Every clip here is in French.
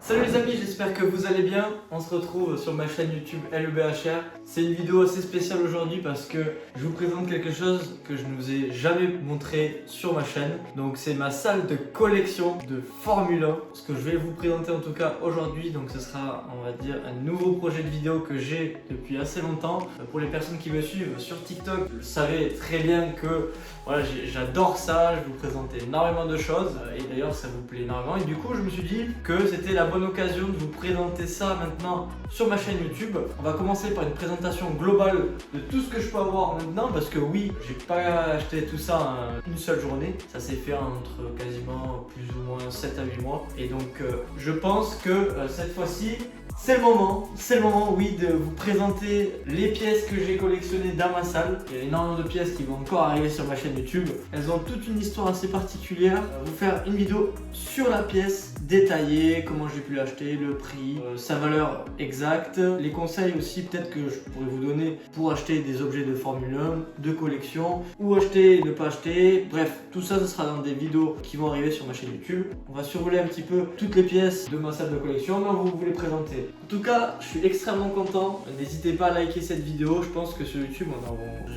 Salut les amis, j'espère que vous allez bien. On se retrouve sur ma chaîne YouTube LEBHR. C'est une vidéo assez spéciale aujourd'hui parce que je vous présente quelque chose que je ne vous ai jamais montré sur ma chaîne. Donc c'est ma salle de collection de Formule 1. Ce que je vais vous présenter en tout cas aujourd'hui, donc ce sera on va dire un nouveau projet de vidéo que j'ai depuis assez longtemps. Pour les personnes qui me suivent sur TikTok, vous le savez très bien que voilà, j'adore ça, je vous présente énormément de choses et d'ailleurs ça vous plaît énormément. Et du coup je me suis dit que c'était la bonne occasion de vous présenter ça maintenant sur ma chaîne YouTube. On va commencer par une présentation globale de tout ce que je peux avoir maintenant parce que oui, j'ai pas acheté tout ça en une seule journée. Ça s'est fait entre quasiment plus ou moins 7 à 8 mois. Et donc je pense que cette fois-ci, c'est le moment, oui, de vous présenter les pièces que j'ai collectionnées dans ma salle. Il y a énormément de pièces qui vont encore arriver sur ma chaîne YouTube. Elles ont toute une histoire assez particulière. Je vais vous faire une vidéo sur la pièce détaillée, comment j'ai pu l'acheter, le prix, sa valeur exacte, les conseils aussi peut-être que je pourrais vous donner pour acheter des objets de Formule 1, de collection, ou acheter, ne pas acheter. Bref, tout ça, ce sera dans des vidéos qui vont arriver sur ma chaîne YouTube. On va survoler un petit peu toutes les pièces de ma salle de collection, mais on va vous les présenter. En tout cas, je suis extrêmement content. N'hésitez pas à liker cette vidéo. Je pense que sur YouTube,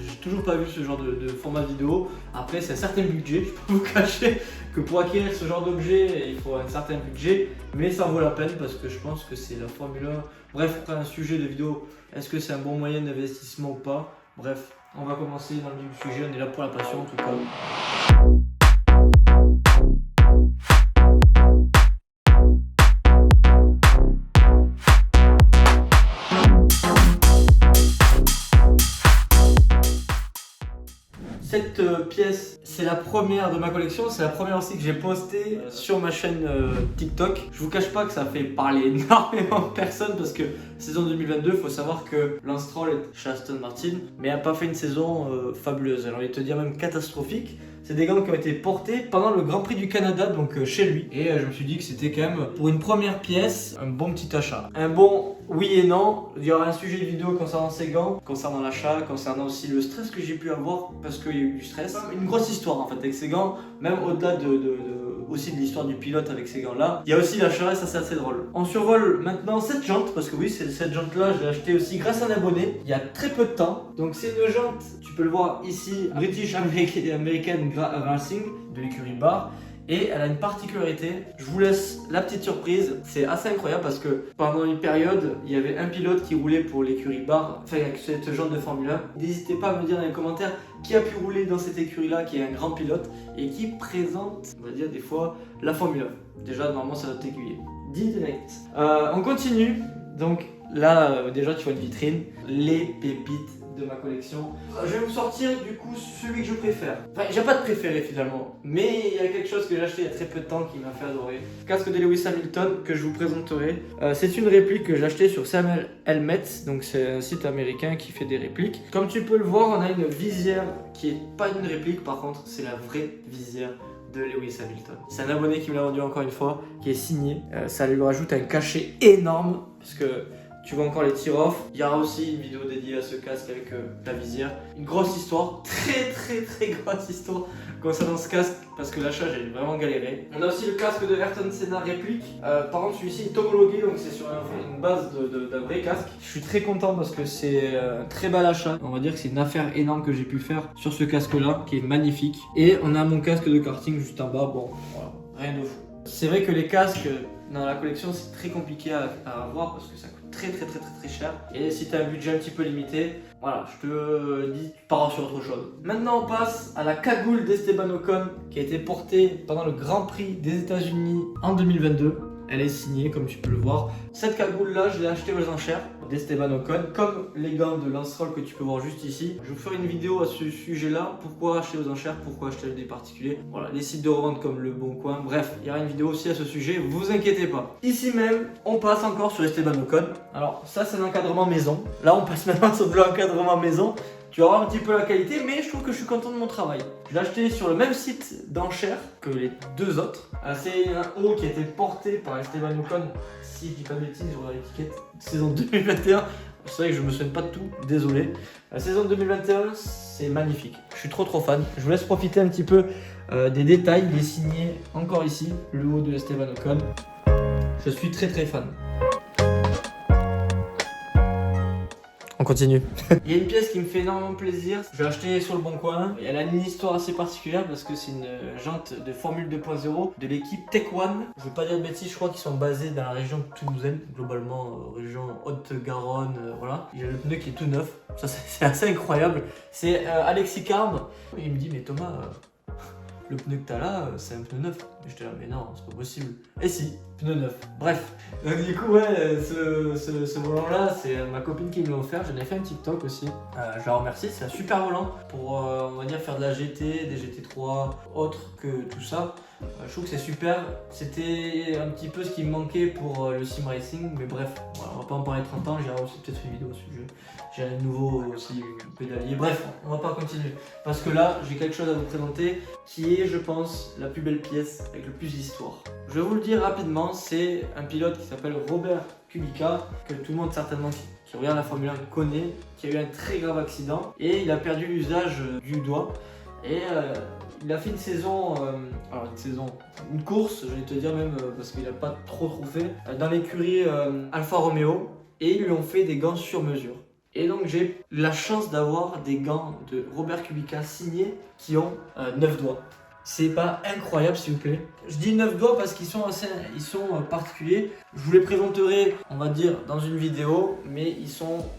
j'ai toujours pas vu ce genre de format vidéo. Après, c'est un certain budget. Je peux vous cacher que pour acquérir ce genre d'objet, il faut un certain budget. Mais ça vaut la peine parce que je pense que c'est la Formule 1. Bref, un sujet de vidéo. Est-ce que c'est un bon moyen d'investissement ou pas? Bref, on va commencer dans le vif du sujet. On est là pour la passion en tout cas. Cette pièce, c'est la première de ma collection, c'est la première aussi que j'ai postée sur ma chaîne TikTok. Je vous cache pas que ça fait parler énormément de personnes parce que saison 2022, il faut savoir que Lance Stroll est chez Aston Martin, mais n'a pas fait une saison fabuleuse. Alors il te dire même catastrophique. C'est des gants qui ont été portés pendant le Grand Prix du Canada, donc chez lui. Et je me suis dit que c'était quand même, pour une première pièce, un bon petit achat. Un bon oui et non. Il y aura un sujet de vidéo concernant ces gants, concernant l'achat, concernant aussi le stress que j'ai pu avoir, parce qu'il y a eu du stress. Une grosse histoire en fait avec ces gants, même au-delà aussi de l'histoire du pilote avec ces gants-là. Il y a aussi l'achat et ça c'est assez drôle. On survole maintenant cette jante, parce que oui, cette jante-là, je l'ai achetée aussi grâce à un abonné, il y a très peu de temps. Donc c'est une jante, tu peux le voir ici, British American Racing de l'écurie Barr. Et elle a une particularité, je vous laisse la petite surprise, c'est assez incroyable parce que pendant une période, il y avait un pilote qui roulait pour l'écurie Barr, enfin avec cette jante de Formule 1. N'hésitez pas à me dire dans les commentaires qui a pu rouler dans cette écurie-là, qui est un grand pilote et qui présente, on va dire des fois, la Formule 1. Déjà, normalement, ça doit t'aiguiller. On continue, donc là, déjà tu vois une vitrine, les pépites de ma collection. Je vais vous sortir du coup celui que je préfère. Enfin, j'ai pas de préféré finalement, mais il y a quelque chose que j'ai acheté il y a très peu de temps qui m'a fait adorer. Casque de Lewis Hamilton que je vous présenterai. C'est une réplique que j'ai acheté sur Samuel Helmet, donc c'est un site américain qui fait des répliques. Comme tu peux le voir, on a une visière qui est pas une réplique, par contre c'est la vraie visière de Lewis Hamilton. C'est un abonné qui me l'a vendu encore une fois, qui est signé. Ça lui rajoute un cachet énorme parce que tu vois encore les tear-off. Il y aura aussi une vidéo dédiée à ce casque avec la visière. Une grosse histoire, très grosse histoire concernant ce casque parce que l'achat j'ai vraiment galéré. On a aussi le casque de Ayrton Senna réplique. Par contre celui-ci est homologué, donc c'est sur une base d'un vrai casque. Je suis très content parce que c'est un très bel achat. On va dire que c'est une affaire énorme que j'ai pu faire sur ce casque là qui est magnifique. Et on a mon casque de karting juste en bas. Bon voilà, rien de fou. C'est vrai que les casques dans la collection c'est très compliqué à avoir parce que ça coûte très cher. Et si tu as un budget un petit peu limité, voilà, je te dis tu pars sur autre chose. Maintenant on passe à la cagoule d'Esteban Ocon qui a été portée pendant le Grand Prix des États-Unis en 2022. Elle est signée comme tu peux le voir. Cette cagoule là je l'ai achetée aux enchères d'Esteban Ocon, comme les gants de Lance Stroll que tu peux voir juste ici. Je vous ferai une vidéo à ce sujet là, pourquoi acheter aux enchères, pourquoi acheter des particuliers. Voilà, les sites de revente comme Le Bon Coin, bref, il y aura une vidéo aussi à ce sujet, vous inquiétez pas. Ici même, on passe encore sur Esteban Ocon. Alors ça c'est l'encadrement maison, là on passe maintenant sur de l'encadrement maison. Tu vas voir un petit peu la qualité, mais je trouve que je suis content de mon travail. Je l'ai acheté sur le même site d'enchères que les deux autres. C'est un haut qui a été porté par Esteban Ocon, si je dis pas de bêtises, sur l'étiquette saison 2021. C'est vrai que je me souviens pas de tout, désolé. La saison 2021, c'est magnifique. Je suis trop fan. Je vous laisse profiter un petit peu des détails. Il est signé encore ici, le haut de Esteban Ocon. Je suis très très fan. On continue. Il y a une pièce qui me fait énormément plaisir. Je l'ai achetée sur le bon coin. Et elle a une histoire assez particulière parce que c'est une jante de Formule 2.0 de l'équipe Tech One. Je ne veux pas dire de bêtises, je crois qu'ils sont basés dans la région toulousaine, globalement région Haute-Garonne, voilà. Il y a le pneu qui est tout neuf. Ça c'est assez incroyable. C'est Alexis Carme. Il me dit mais Thomas, le pneu que t'as là, c'est un pneu neuf. Et j'étais là, mais non, c'est pas possible. Et si, pneu neuf. Bref. Donc du coup, ouais, ce volant-là, c'est ma copine qui me l'a offert. J'en ai fait un TikTok aussi. Je la remercie. C'est un super volant pour, on va dire, faire de la GT, des GT3, autres que tout ça. Je trouve que c'est super. C'était un petit peu ce qui me manquait pour le sim racing. Mais bref, voilà, on va pas en parler 30 ans. J'irai aussi peut-être une vidéo au sujet. J'ai un nouveau aussi pédalier. Bref, on va pas continuer. Parce que là, j'ai quelque chose à vous présenter qui est, je pense, la plus belle pièce avec le plus d'histoire. Je vais vous le dire rapidement, c'est un pilote qui s'appelle Robert Kubica, que tout le monde certainement qui regarde la Formule 1 connaît, qui a eu un très grave accident et il a perdu l'usage du doigt. Et il a fait une saison, une course, je vais te dire même, parce qu'il n'a pas trop fait, dans l'écurie Alfa Romeo, et ils lui ont fait des gants sur mesure. Et donc j'ai la chance d'avoir des gants de Robert Kubica signés qui ont 9 doigts. C'est pas incroyable s'il vous plaît. Je dis 9 doigts parce qu'ils sont particuliers. Je vous les présenterai, on va dire, dans une vidéo, mais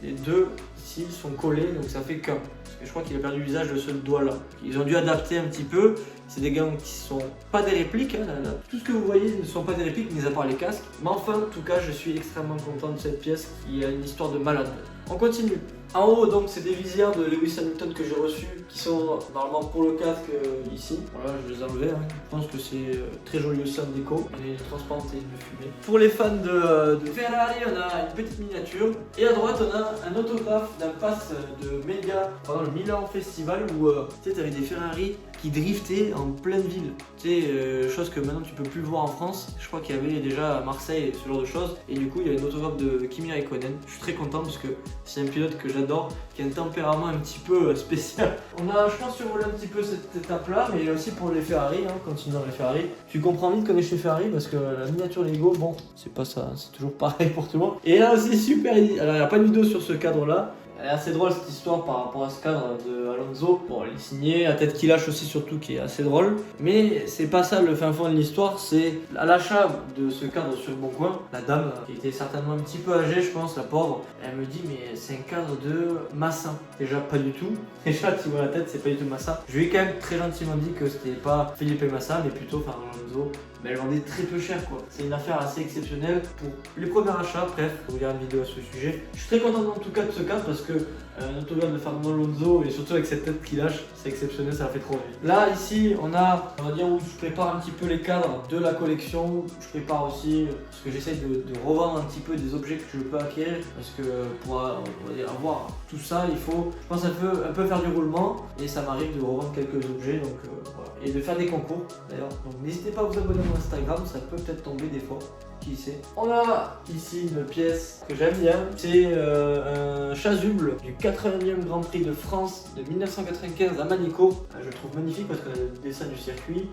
les deux ici sont collés, donc ça fait qu'un. Parce que je crois qu'il a perdu l'usage de ce doigt là. Ils ont dû adapter un petit peu. C'est des gants qui sont pas des répliques, hein, là. Tout ce que vous voyez ne sont pas des répliques, mis à part les casques. Mais enfin, en tout cas, je suis extrêmement content de cette pièce qui a une histoire de malade. On continue. En haut, donc, c'est des visières de Lewis Hamilton que j'ai reçues, qui sont normalement pour le casque ici. Voilà, je les ai enlevées. Hein. Je pense que c'est très joli aussi en déco. Il est transparent et de fumée. Pour les fans de Ferrari, on a une petite miniature. Et à droite, on a un autographe d'un pass de Mega pendant le Milan Festival où tu sais, t'avais des Ferrari qui driftaient en pleine ville. Tu sais, chose que maintenant tu peux plus voir en France. Je crois qu'il y avait déjà à Marseille ce genre de choses. Et du coup, il y a une autographe de Kimi Raikkonen. Je suis très content parce que c'est un pilote que j'adore, qui a un tempérament un petit peu spécial. On a, je pense, survolé un petit peu cette étape-là, mais aussi pour les Ferrari, hein, continuons les Ferrari. Tu comprends vite qu'on est chez Ferrari parce que la miniature Lego, bon, c'est pas ça, c'est toujours pareil pour tout le monde. Et là aussi, super. Alors, il n'y a pas de vidéo sur ce cadre-là. Elle est assez drôle cette histoire par rapport à ce cadre de Alonso. Bon, il est signé, la tête qu'il lâche aussi surtout qui est assez drôle. Mais c'est pas ça le fin fond de l'histoire, c'est à l'achat de ce cadre sur le bon coin. La dame, qui était certainement un petit peu âgée, je pense, la pauvre, elle me dit mais c'est un cadre de Massin. Déjà pas du tout. Déjà tu vois la tête, c'est pas du tout Massin. Je lui ai quand même très gentiment dit que c'était pas Felipe Massa, mais plutôt Fernando Alonso. Mais elle vendait très peu cher quoi. C'est une affaire assez exceptionnelle pour les premiers achats. Bref, vous verrez une vidéo à ce sujet. Je suis très content en tout cas de ce cadre parce que un autographe de Fernando Alonso et surtout avec cette tête qu'il lâche, c'est exceptionnel, ça fait trop rire. Là ici on va dire où je prépare un petit peu les cadres de la collection. Je prépare aussi parce que j'essaye de revendre un petit peu des objets que je peux acquérir parce que pour avoir tout ça il faut, je pense un peu faire du roulement et ça m'arrive de revendre quelques objets donc voilà. Et de faire des concours d'ailleurs. Donc n'hésitez pas à vous abonner à mon Instagram, ça peut peut-être tomber des fois. Qui sait. On a ici une pièce que j'aime bien, c'est un chasuble du 80e Grand Prix de France de 1995 à Manicourt. Je le trouve magnifique parce qu'on a le dessin du circuit,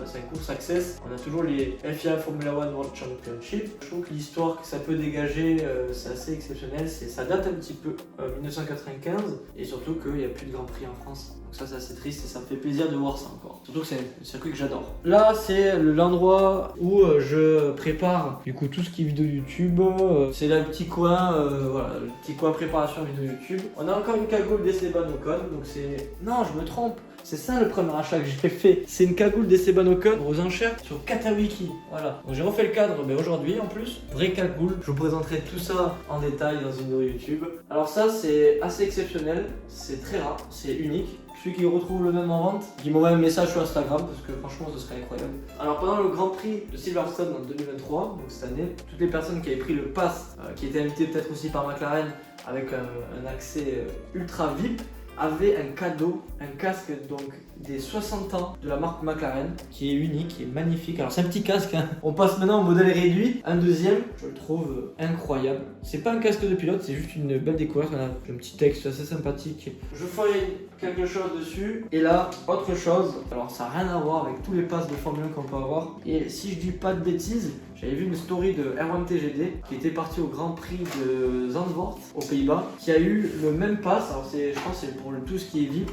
c'est un course access, on a toujours les FIA Formula One World Championship. Je trouve que l'histoire que ça peut dégager, c'est assez exceptionnel, ça date un petit peu 1995 et surtout qu'il n'y a plus de Grand Prix en France. Donc ça c'est assez triste et ça me fait plaisir de voir ça encore. Surtout que c'est un circuit que j'adore. Là c'est l'endroit où je prépare du coup tout ce qui est vidéo YouTube. C'est là le petit coin, voilà, le petit coin préparation vidéo YouTube. On a encore une cagoule d'Esteban Ocon, donc c'est... Non je me trompe. C'est ça le premier achat que j'ai fait. C'est une cagoule d'Esteban Ocon aux enchères sur Katawiki. Voilà. Donc j'ai refait le cadre aujourd'hui en plus. Vraie cagoule. Je vous présenterai tout ça en détail dans une vidéo YouTube. Alors ça c'est assez exceptionnel. C'est très rare. C'est unique. Ceux qui retrouvent le même en vente, qui m'envoient un message sur Instagram parce que franchement ce serait incroyable. Alors pendant le Grand Prix de Silverstone en 2023, donc cette année, toutes les personnes qui avaient pris le pass, qui étaient invitées peut-être aussi par McLaren avec un accès ultra VIP, avait un cadeau, un casque donc des 60 ans de la marque McLaren qui est unique, qui est magnifique. Alors c'est un petit casque, hein. On passe maintenant au modèle réduit. Un deuxième, je le trouve incroyable. C'est pas un casque de pilote, c'est juste une belle découverte. On a un petit texte assez sympathique. Je ferai quelque chose dessus. Et là, autre chose. Alors ça n'a rien à voir avec tous les passes de Formule 1 qu'on peut avoir. Et si je dis pas de bêtises, J'avais vu une story de R1 TGD qui était parti au Grand Prix de Zandvoort aux Pays-Bas, qui a eu le même pass. Alors je pense que c'est pour tout ce qui est VIP,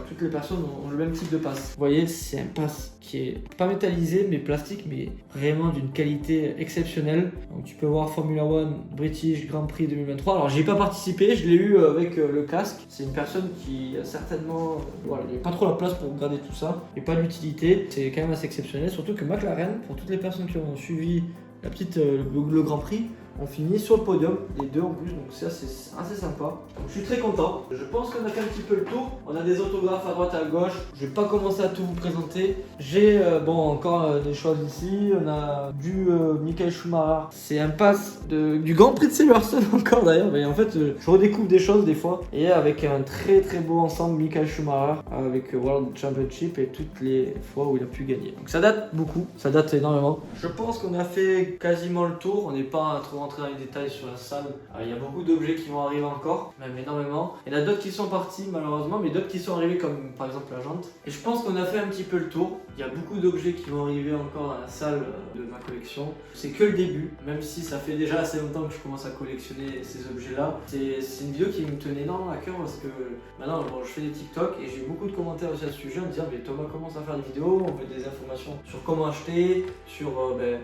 toutes les personnes ont le même type de pass. Vous voyez, c'est un pass qui est pas métallisé mais plastique, mais vraiment d'une qualité exceptionnelle. Donc tu peux voir Formula One British Grand Prix 2023. Alors j'ai pas participé, je l'ai eu avec le casque. C'est une personne qui a certainement, voilà, il n'y a pas trop la place pour regarder tout ça et pas d'utilité. C'est quand même assez exceptionnel, surtout que McLaren, pour toutes les personnes qui ont suivi le Grand Prix, on finit sur le podium, les deux en plus, donc c'est assez sympa. Donc je suis très content. Je pense qu'on a fait un petit peu le tour. On a des autographes à droite et à gauche. Je vais pas commencer à tout vous présenter. J'ai encore des choses ici. On a du Michael Schumacher. C'est un pass du Grand Prix de Silverstone encore d'ailleurs. Mais en fait, je redécouvre des choses des fois. Et avec un très beau ensemble Michael Schumacher avec World Championship et toutes les fois où il a pu gagner. Donc ça date beaucoup, ça date énormément. Je pense qu'on a fait quasiment le tour. On n'est pas trop rentré dans les détails sur la salle. Il y a beaucoup d'objets qui vont arriver encore, même énormément. Il y en a d'autres qui sont partis malheureusement, mais d'autres qui sont arrivés comme par exemple la jante. Et je pense qu'on a fait un petit peu le tour. Il y a beaucoup d'objets qui vont arriver encore dans la salle de ma collection. C'est que le début, même si ça fait déjà assez longtemps que je commence à collectionner ces objets-là. C'est une vidéo qui me tenait énormément à cœur parce que maintenant je fais des TikTok et j'ai eu beaucoup de commentaires aussi à ce sujet en me disant mais Thomas commence à faire des vidéos, on veut des informations sur comment acheter, sur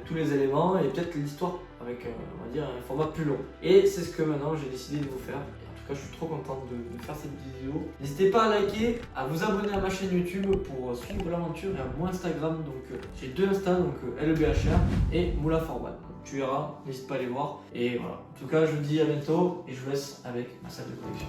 tous les éléments et peut-être l'histoire avec on va dire un format plus long. Et c'est ce que maintenant j'ai décidé de vous faire. Je suis trop content de faire cette vidéo. N'hésitez pas à liker, à vous abonner à ma chaîne YouTube pour suivre l'aventure et à mon Instagram. Donc j'ai deux Insta, donc LEBHR et Moula Forwan. Tu verras, n'hésite pas à les voir. Et voilà. En tout cas, je vous dis à bientôt et je vous laisse avec ma salle de collection.